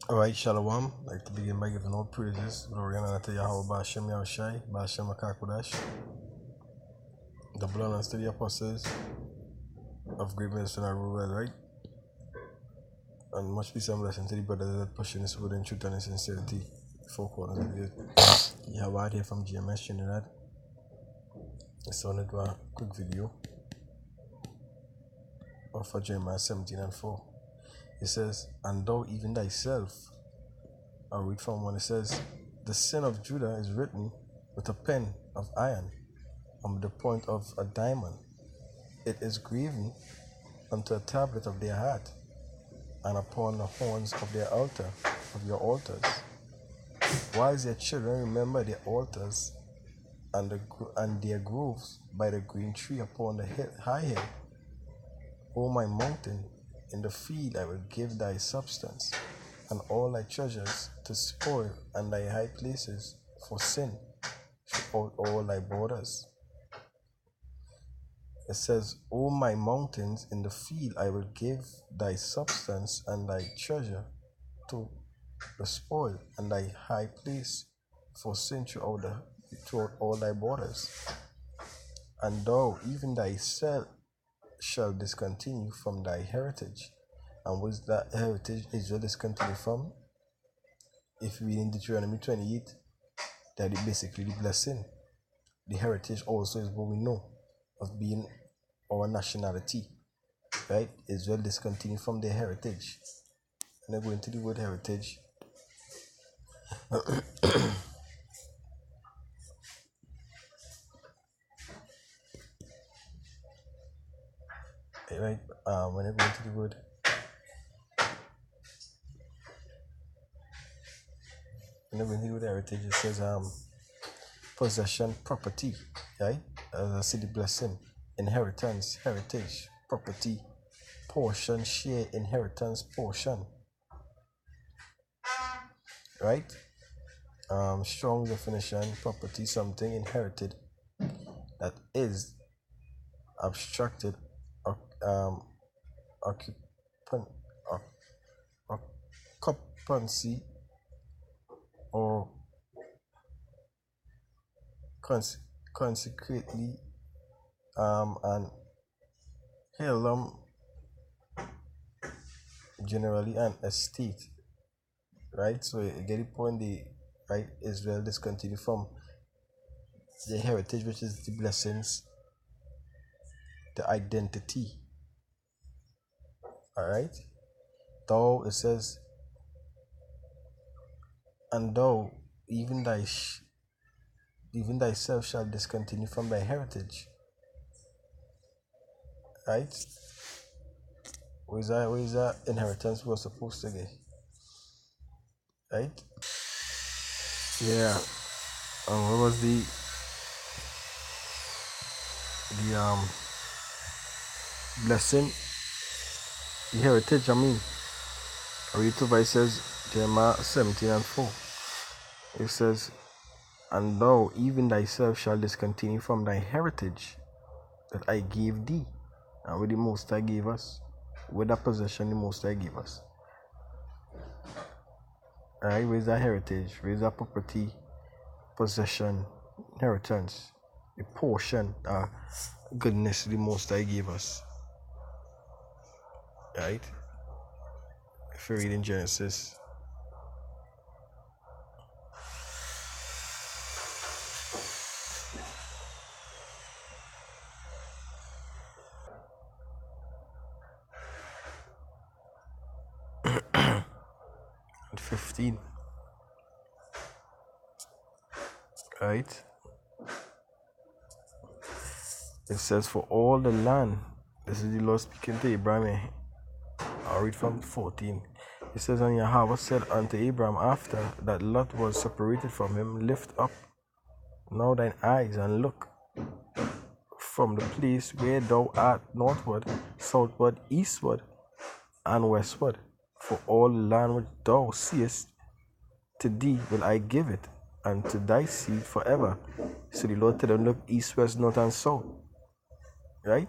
Alright, Shalom. I'd like to begin by giving all praises. Glory and honor to Yahweh Ba'Shem Yahushai, Ba'Shem HaKakodash, the blood and steady apostles of great ministry and rulers, right? And much peace and blessing to the brothers that pushing this word in truth and in sincerity. Four corners of the earth. Yahweh here from GMS Trinidad. I wanted to do a quick video of Jeremiah 17:4. It says, "And thou even thyself," I'll read from when it says, "The sin of Judah is written with a pen of iron on the point of a diamond. It is graven unto a tablet of their heart, and upon the horns of their altar, of your altars. While their children remember their altars and their groves by the green tree upon the high hill. O my mountain, in the field I will give thy substance, and all thy treasures to spoil, and thy high places for sin throughout all thy borders." It says, "O my mountains, in the field I will give thy substance and thy treasure to the spoil, and thy high place for sin throughout all thy borders. And thou, even thyself, shall discontinue from thy heritage." And what is that heritage Israel discontinue from? If we read in Deuteronomy 28, that is basically the blessing. The heritage also is what we know of being our nationality, right? Israel discontinue from their heritage. And I go into the word heritage. Right? When I go into the word, heritage, it says possession, property, right? As I see the blessing, inheritance, heritage, property, portion, share, inheritance, portion, right? Strong definition: property, something inherited that is abstracted, occupancy, or consequently and heirloom, generally an estate, right? So you get the point. The right Israel discontinue from the heritage, which is the blessings, the identity. All right. Thou, it says, "And thou, even thyself shall discontinue from thy heritage." Right? Where is that inheritance we're supposed to get? Right? Yeah. What was the blessing? The heritage, I mean. I read to it says, Jeremiah 17:4. It says, "And thou, even thyself, shall discontinue from thy heritage that I gave thee." And with the most I gave us, with that possession the most I gave us. Alright, where's that heritage? Where's that property, possession, inheritance, the portion, goodness the most I gave us. Right? If you read in Genesis, at 15, right? It says, "For all the land," this is the Lord speaking to Abraham. I'll read from 14. It says, "And Yahweh said unto Abraham after that Lot was separated from him, Lift up now thine eyes and look from the place where thou art northward, southward, eastward, and westward. For all the land which thou seest, to thee will I give it, and to thy seed forever." So the Lord told them, look east, west, north, and south. Right?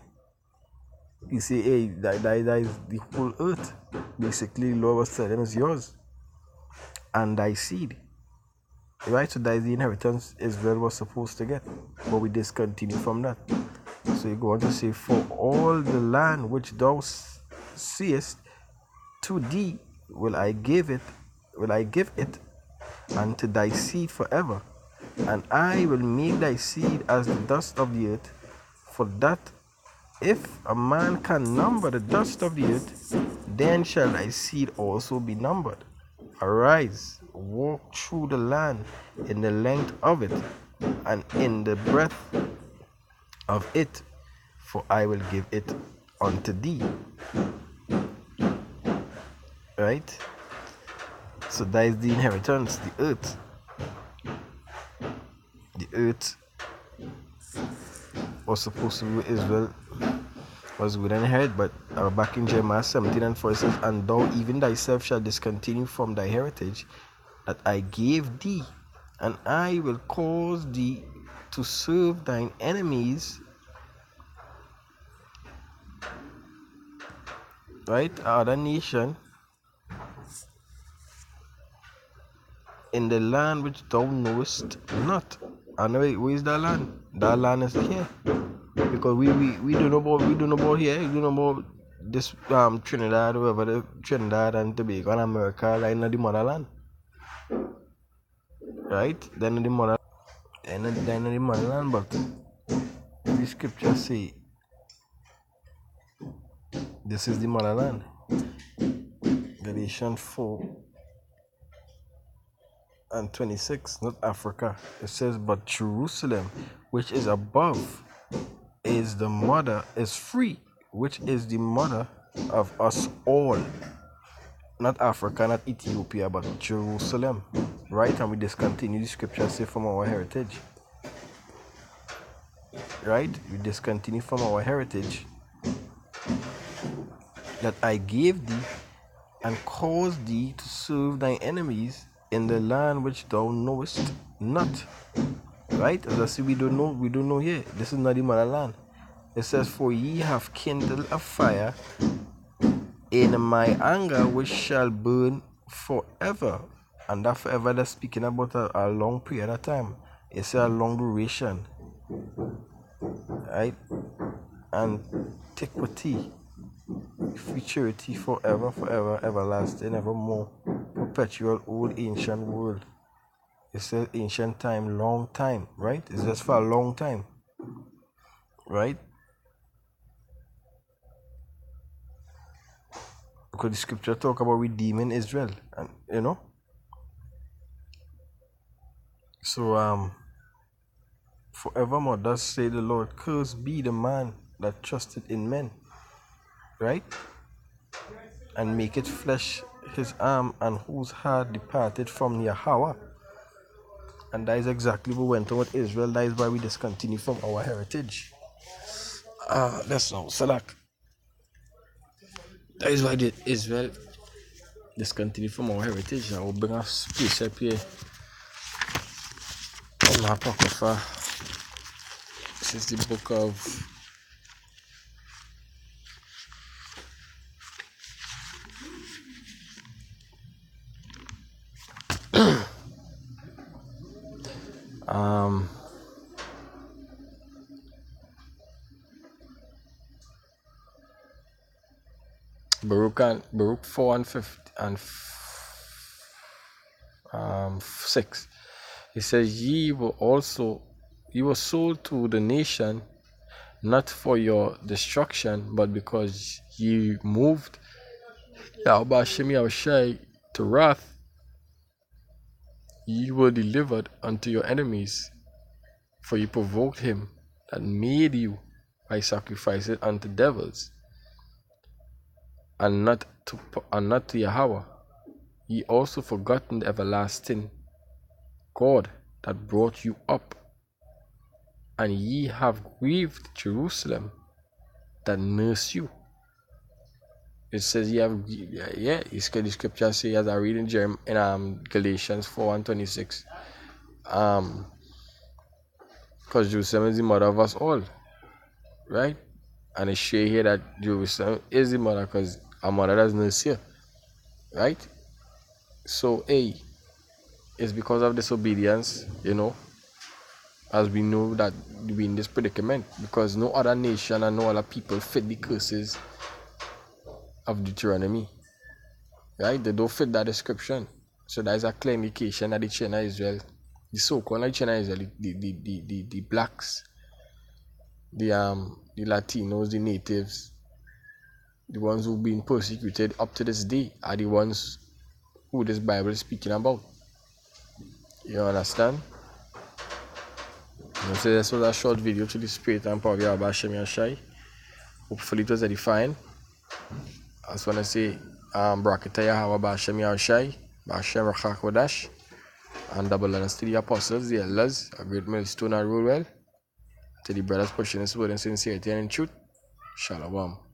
You say, hey, that is the whole earth. Basically, the Lord was telling them, it's yours. and thy seed. Right? So that is the inheritance Israel was supposed to get. But we discontinue from that. So you go on to say, for all the land which thou seest, to thee will I give it, and to thy seed forever. And I will make thy seed as the dust of the earth, for that if a man can number the dust of the earth, then shall thy seed also be numbered. Arise, walk through the land in the length of it, and in the breadth of it, for I will give it unto thee. Right? So that is the inheritance, the earth. The earth was supposed to be Israel, was within inherit, but back in Jeremiah 17:4 it says, and thou even thyself shalt discontinue from thy heritage that I gave thee, and I will cause thee to serve thine enemies. Right? Other nation in the land which thou knowest not. And where is that land? That land is here. Because we don't know about here, we don't know about this Trinidad, wherever the Trinidad and Tobago and America, like in the motherland. Right? Then in the motherland, but the scripture say this is the motherland. Galatians 4:26, not Africa. It says, but Jerusalem, which is above, is free, which is the mother of us all. Not Africa, not Ethiopia, but Jerusalem. Right? And we discontinue the scripture say from our heritage. Right? We discontinue from our heritage that I gave thee, and caused thee to serve thy enemies in the land which thou knowest not. Right? As I say, we don't know here. This is not the motherland. It says, for ye have kindled a fire in my anger, which shall burn forever. And that forever, that's speaking about a long period of time. It's a long duration. Right? Antiquity, futurity, forever, everlasting, evermore, perpetual, old, ancient world. It says ancient time, long time, right? It's just for a long time, right? Because the scripture talk about redeeming Israel, and so forevermore thus say the Lord, cursed be the man that trusted in men, right? And make it flesh his arm, and whose heart departed from Yahweh. And that is exactly what went on with Israel. That is why we discontinue from our heritage. That's no Salak. That is why Israel discontinue from our heritage. I will bring a precept here in my Apocrypha. This is the book of Baruch 4 and 6. It says, ye were sold to the nation, not for your destruction, but because ye moved Yahweh Hashem Yahushai to wrath, ye were delivered unto your enemies, for ye provoked him that made you by sacrificing unto devils, and not to Yahweh. Ye also forgotten the everlasting God that brought you up, and ye have grieved Jerusalem that nursed you. It says ye have, the scripture says, as I read in Galatians 4:26, because Jerusalem is the mother of us all, right? And it's share here that Jerusalem is the mother because our mother does nurse here, right? So, it's because of disobedience, as we know that we're in this predicament, because no other nation and no other people fit the curses of Deuteronomy. Right? They don't fit that description. So that is a clear indication that the China Israel, the so-called China Israel, the blacks, the Latinos, the natives, the ones who've been persecuted up to this day are the ones who this Bible is speaking about. You understand? So this was a short video to the Spirit and Power of Yahweh Hashem Yashai. Hopefully it was edifying. I just want to say, Brakata Yahweh Hashem Yashai, Hashem Rachak Wadash, and double honors to the apostles, the elders, a great millstone and rule well. To the brothers pushing this word in sincerity and in truth. Shalom.